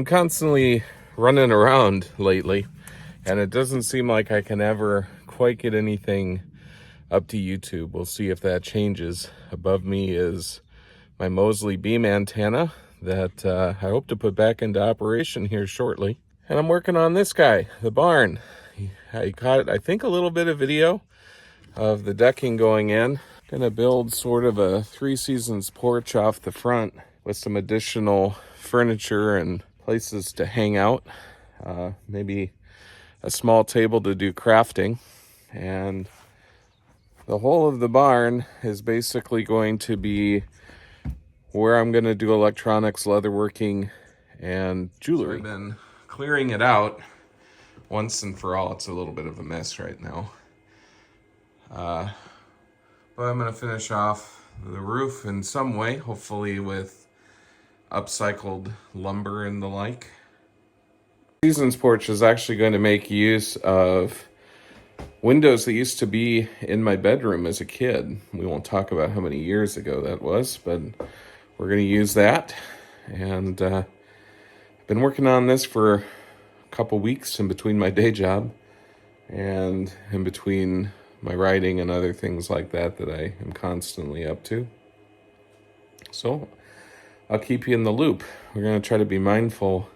constantly running around lately, and it doesn't seem like I can ever quite get anything up to YouTube. We'll see if that changes. Above me is my Mosley beam antenna that I hope to put back into operation here shortly. And I'm working on this guy, the barn. I caught, I think, a little bit of video of the decking going in. Gonna build sort of a 3 seasons porch off the front with some additional furniture and places to hang out. Maybe a small table to do crafting. And the whole of the barn is basically going to be where I'm going to do electronics, leatherworking, and jewelry. So I've been clearing it out once and for all. It's a little bit of a mess right now. But I'm going to finish off the roof in some way, hopefully with upcycled lumber and the like. Seasons porch is actually going to make use of windows that used to be in my bedroom as a kid. We won't talk about how many years ago that was, but we're going to use that. And I've been working on this for a couple weeks in between my day job and in between my writing and other things like that that I am constantly up to. So I'll keep you in the loop. We're going to try to be mindful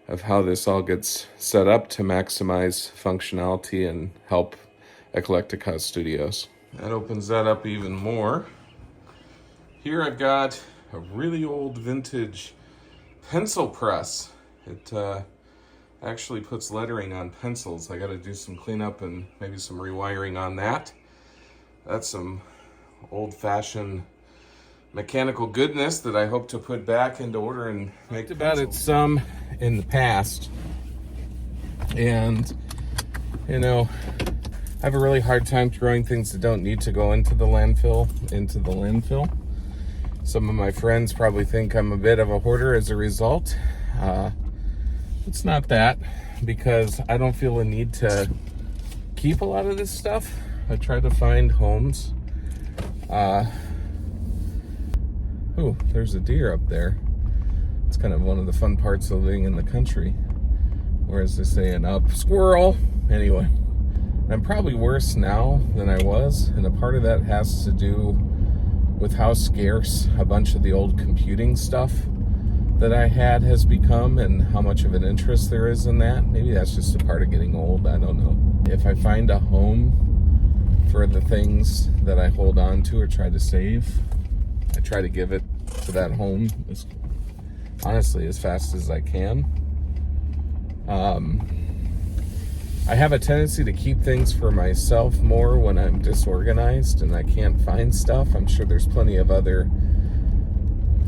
of how this all gets set up to maximize functionality and help Eclectic House Studios. That opens that up even more. Here I've got a really old vintage pencil press. It actually puts lettering on pencils. I got to do some cleanup and maybe some rewiring on that. That's some old-fashioned mechanical goodness that I hope to put back into order and make about it some in the past. And you know, I have a really hard time throwing things that don't need to go into the landfill. Some of my friends probably think I'm a bit of a hoarder as a result. It's not that, because I don't feel a need to keep a lot of this stuff. I try to find homes. Oh, there's a deer up there. It's kind of one of the fun parts of living in the country. Or as they say, an up squirrel. Anyway, I'm probably worse now than I was, and a part of that has to do with how scarce a bunch of the old computing stuff that I had has become and how much of an interest there is in that. Maybe that's just a part of getting old, I don't know. If I find a home for the things that I hold on to or try to save, I try to give it to that home honestly as fast as I can. I have a tendency to keep things for myself more when I'm disorganized and I can't find stuff. I'm sure there's plenty of other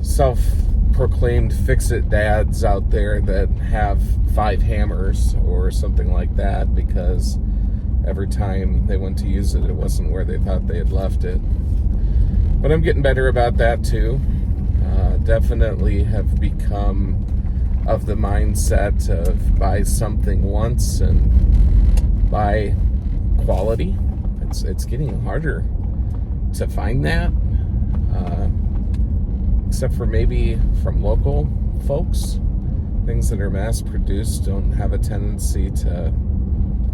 self-proclaimed fix-it dads out there that have 5 hammers or something like that because every time they went to use it, it wasn't where they thought they had left it. But I'm getting better about that too. Definitely have become of the mindset of buy something once and buy quality. It's getting harder to find that. Except for maybe from local folks. Things that are mass produced don't have a tendency to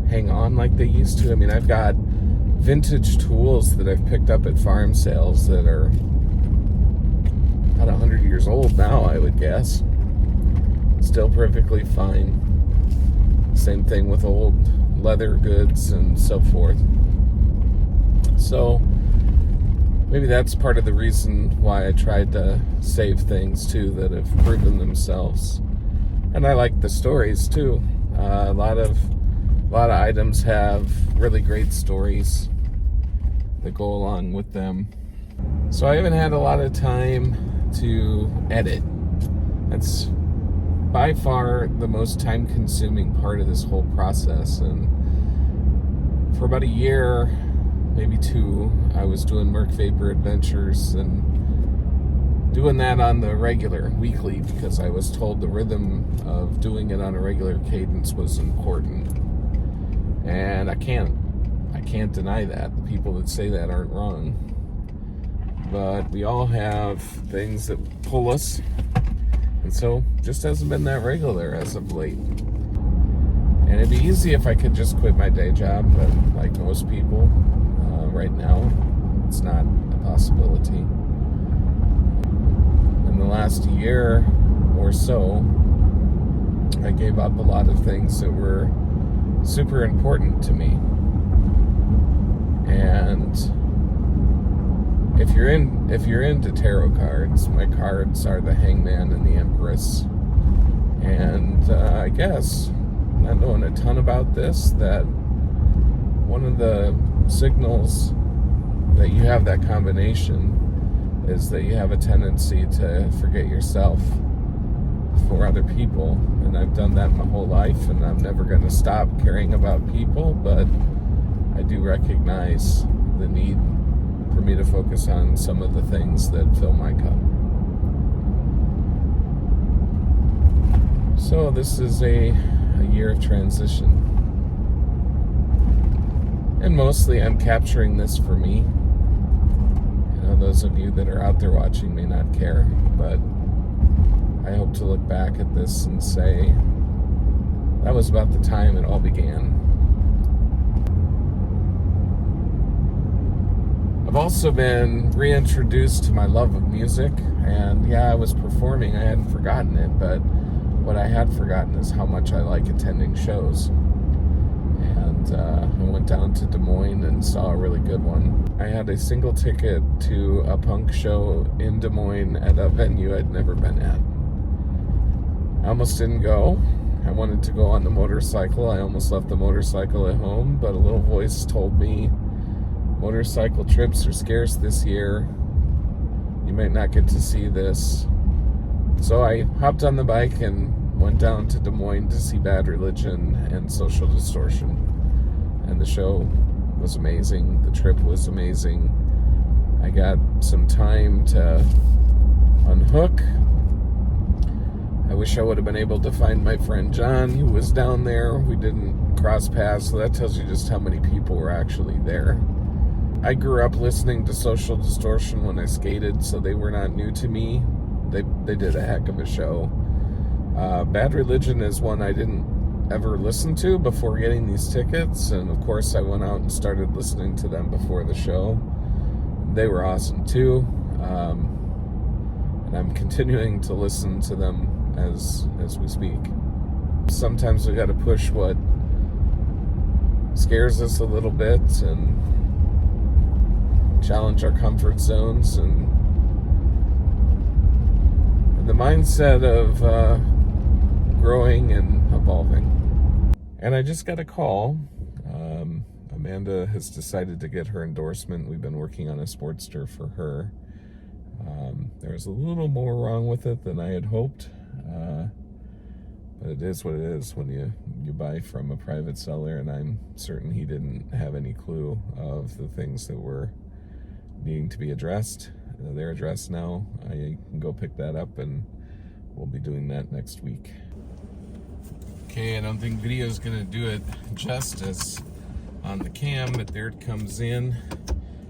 hang on like they used to. I mean, I've got vintage tools that I've picked up at farm sales that are about 100 years old now, I would guess. Still perfectly fine. Same thing with old leather goods and so forth. So maybe that's part of the reason why I tried to save things too that have proven themselves. And I like the stories too. A lot of items have really great stories that go along with them. So I haven't had a lot of time to edit. That's by far the most time-consuming part of this whole process. And for about a year, maybe 2, I was doing Merc Vapor Adventures and doing that on the regular, weekly, because I was told the rhythm of doing it on a regular cadence was important. And I can't deny that. The people that say that aren't wrong. But we all have things that pull us And so just hasn't been that regular as of late. And it'd be easy if I could just quit my day job, but like most people, right now, it's not a possibility. In the last year or so, I gave up a lot of things that were super important to me. And if you're into tarot cards, my cards are the Hangman and the Empress. And I guess, not knowing a ton about this, that one of the signals that you have that combination is that you have a tendency to forget yourself for other people. And I've done that my whole life, and I'm never going to stop caring about people, but I do recognize the need for me to focus on some of the things that fill my cup. So this is a year of transition. And mostly I'm capturing this for me. You know, those of you that are out there watching may not care, but I hope to look back at this and say, that was about the time it all began. I've also been reintroduced to my love of music, and yeah, I was performing, I hadn't forgotten it, but what I had forgotten is how much I like attending shows. And I went down to Des Moines and saw a really good one. I had a single ticket to a punk show in Des Moines at a venue I'd never been at. I almost didn't go. I wanted to go on the motorcycle. I almost left the motorcycle at home, but a little voice told me, motorcycle trips are scarce this year. You might not get to see this. So I hopped on the bike and went down to Des Moines to see Bad Religion and Social Distortion. And the show was amazing. The trip was amazing. I got some time to unhook. I wish I would have been able to find my friend John, who was down there. We didn't cross paths, so that tells you just how many people were actually there. I grew up listening to Social Distortion when I skated, so they were not new to me. They did a heck of a show. Bad Religion is one I didn't ever listen to before getting these tickets, and of course I went out and started listening to them before the show. They were awesome too, and I'm continuing to listen to them as we speak. Sometimes we got to push what scares us a little bit and challenge our comfort zones, and the mindset of growing and evolving. And I just got a call. Amanda has decided to get her endorsement. We've been working on a Sportster for her. There's a little more wrong with it than I had hoped. But it is what it is when you buy from a private seller, and I'm certain he didn't have any clue of the things that were needing to be addressed. They're addressed now. I can go pick that up, and we'll be doing that next week. Okay, I don't think video is going to do it justice on the cam, but there it comes in.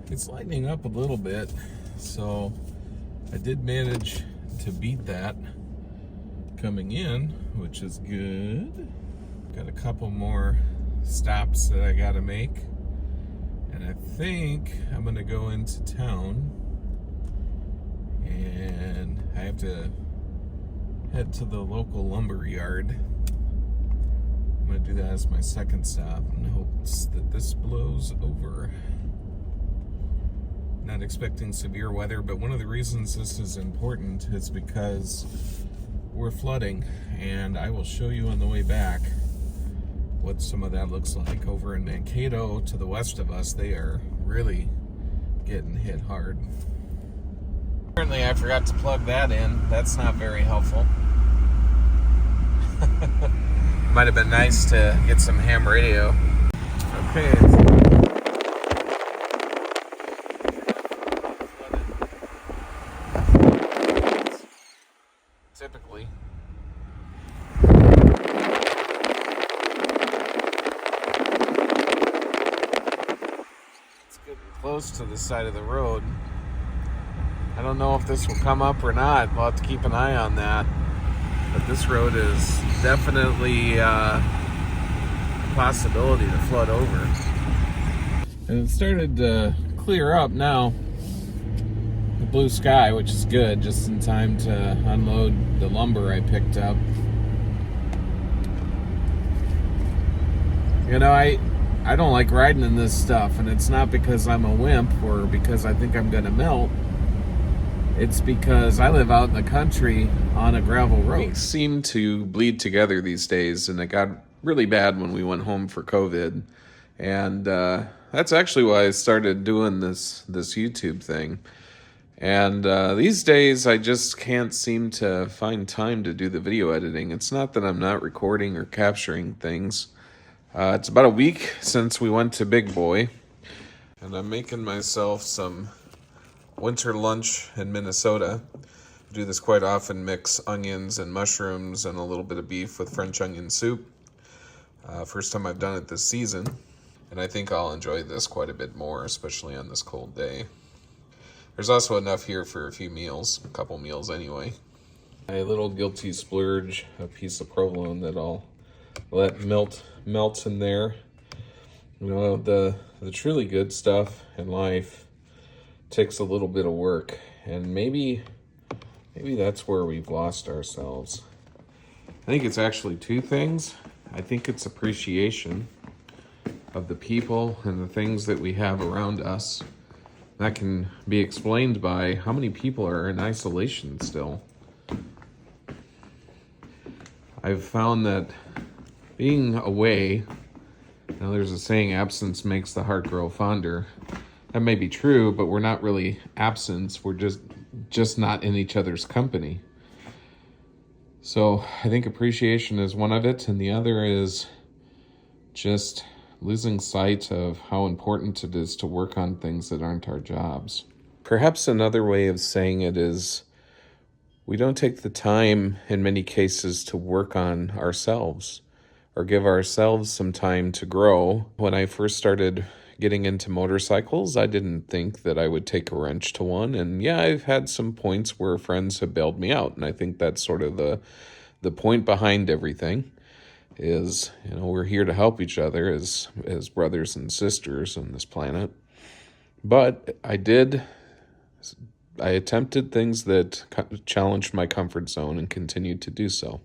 It's lightening up a little bit, so I did manage to beat that coming in, which is good. Got a couple more stops that I got to make, and I think I'm going to go into town, and I have to head to the local lumber yard. I'm going to do that as my second stop in hopes that this blows over. Not expecting severe weather, but one of the reasons this is important is because we're flooding, and I will show you on the way back what some of that looks like. Over in Mankato to the west of us, they are really getting hit hard. Apparently I forgot to plug that in. That's not very helpful. Might have been nice to get some ham radio. Okay. Typically. It's getting close to the side of the road. I don't know if this will come up or not. We'll have to keep an eye on that. but this road is definitely a possibility to flood over. And it started to clear up now. The blue sky, which is good, just in time to unload the lumber I picked up. You know, I don't like riding in this stuff, and it's not because I'm a wimp or because I think I'm gonna melt. It's because I live out in the country on a gravel road. Weeks seem to bleed together these days, and it got really bad when we went home for COVID. And that's actually why I started doing this YouTube thing. And these days, I just can't seem to find time to do the video editing. It's not that I'm not recording or capturing things. It's about a week since we went to Big Boy, and I'm making myself some winter lunch in Minnesota. I do this quite often, mix onions and mushrooms and a little bit of beef with French onion soup. First time I've done it this season, and I think I'll enjoy this quite a bit more, especially on this cold day. There's also enough here for a few meals, a couple meals anyway. My little guilty splurge, a piece of provolone that I'll let melt in there. You know, the truly good stuff in life takes a little bit of work, and maybe that's where we've lost ourselves. I think it's actually two things. I think it's appreciation of the people and the things that we have around us. That can be explained by how many people are in isolation still. I've found that being away, now there's a saying, absence makes the heart grow fonder. That may be true, but we're not really absent. We're just not in each other's company. So I think appreciation is one of it, and the other is just losing sight of how important it is to work on things that aren't our jobs. Perhaps another way of saying it is we don't take the time in many cases to work on ourselves or give ourselves some time to grow. When I first started getting into motorcycles, I didn't think that I would take a wrench to one. And yeah, I've had some points where friends have bailed me out. And I think that's sort of the point behind everything is, you know, we're here to help each other as brothers and sisters on this planet. But I attempted things that challenged my comfort zone and continued to do so.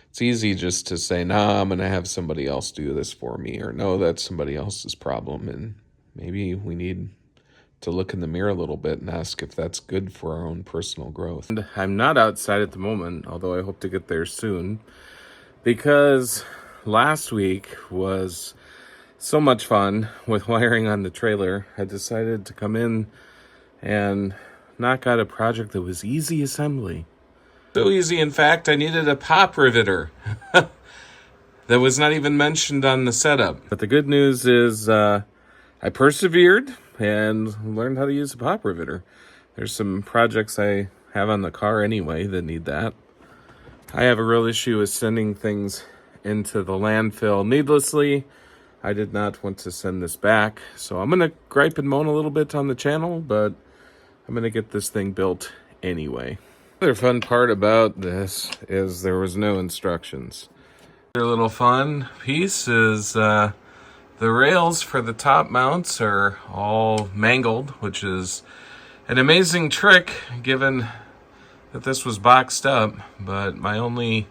It's easy just to say, nah, I'm going to have somebody else do this for me, or no, that's somebody else's problem. And maybe we need to look in the mirror a little bit and ask if that's good for our own personal growth. And I'm not outside at the moment, although I hope to get there soon, because last week was so much fun with wiring on the trailer. I decided to come in and knock out a project that was easy assembly. So easy, in fact, I needed a pop riveter that was not even mentioned on the setup. But the good news is I persevered and learned how to use a pop riveter. There's some projects I have on the car anyway that need that. I have a real issue with sending things into the landfill needlessly. I did not want to send this back, so I'm going to gripe and moan a little bit on the channel, but I'm going to get this thing built anyway. Another fun part about this is there was no instructions. Another little fun piece is the rails for the top mounts are all mangled, which is an amazing trick given that this was boxed up, but my only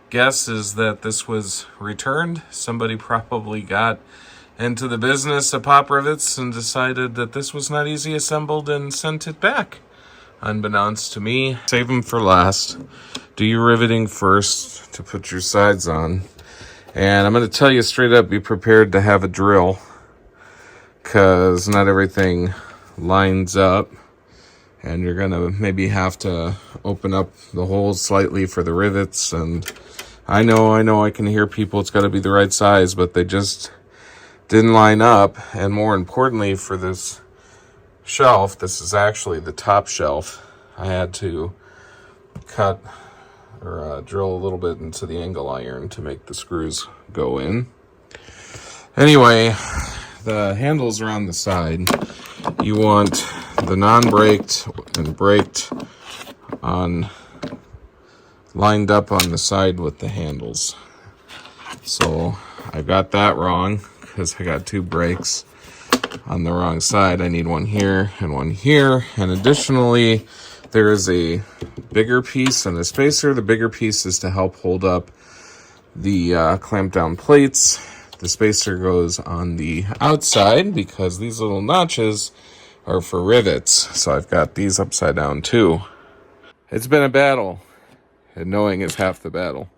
guess is that this was returned. Somebody probably got into the business of pop rivets and decided that this was not easy assembled and sent it back. Unbeknownst to me. Save them for last. Do your riveting first to put your sides on. And I'm going to tell you straight up, be prepared to have a drill, because not everything lines up. And you're going to maybe have to open up the holes slightly for the rivets. And I know I can hear people, it's got to be the right size, but they just didn't line up. And more importantly, for this shelf, this is actually the top shelf, I had to cut or drill a little bit into the angle iron to make the screws go in. Anyway, the handles are on the side. You want the non-braked and braked on lined up on the side with the handles. So I got that wrong because I got 2 brakes on the wrong side. I need one here and one here. And additionally, there is a bigger piece and a spacer. The bigger piece is to help hold up the clamp down plates. The spacer goes on the outside because these little notches are for rivets. So I've got these upside down too. It's been a battle, and knowing is half the battle.